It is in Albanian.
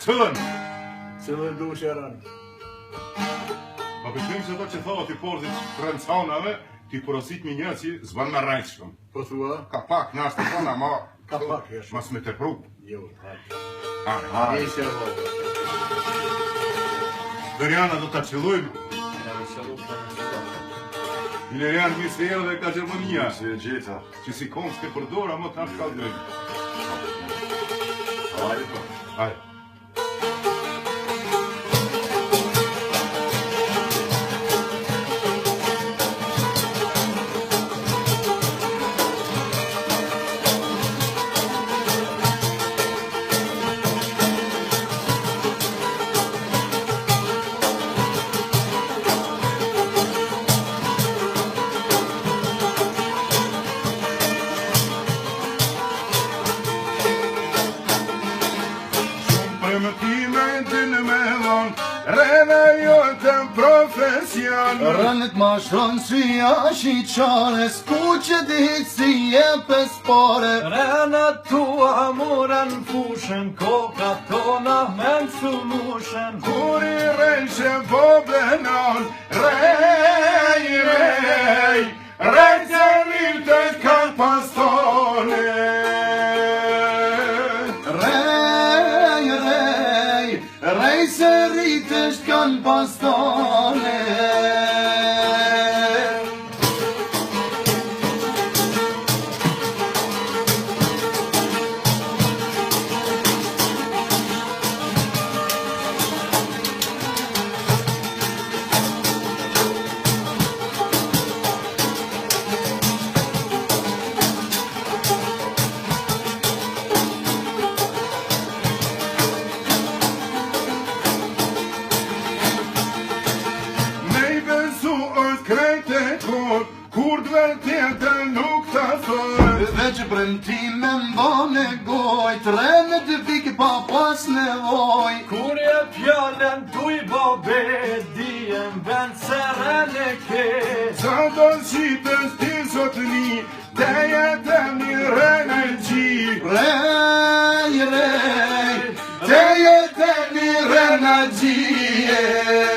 Cëllën? Cëllën du shërën. Pa përshim se to që thova t'i portit rëncanave, t'i porosit një një që zban me rajshkëm. Po thua? Ka pak, në ashtë të thona, ma... Ka pak, jesh. Mas me të pru. Jo, hajtë. Hajtë. E shërë vogë. Dërjana do t'a qëllujmë. Ja, me shëllu për në shëllu. Ilerian Misero dhe ka Gjermania. Si e gjitha. Që si kom s'ke përdora, më t'na shkallëdrejmë. Hajde po. Hajde. Rëna jote profesion Rënët ma shronë si ashi qanes Ku që ditë si jepes pare Rëna tua muren fushën Koka tona men sumushen Kur i rejshe po benon Rej, rej Rej se riltet kanë pastone Rej se rritësht kanë pastone Kur dvel tjetër nuk të thërë Dhe që premtime mbone goj Trene të pikë pa pas nevoj Kur e pjallën tuj babe Dijem vend se rene ke Sa do shqitës ti zotëni Te jetë një rene gji Rej, rej Te jetë një rene gji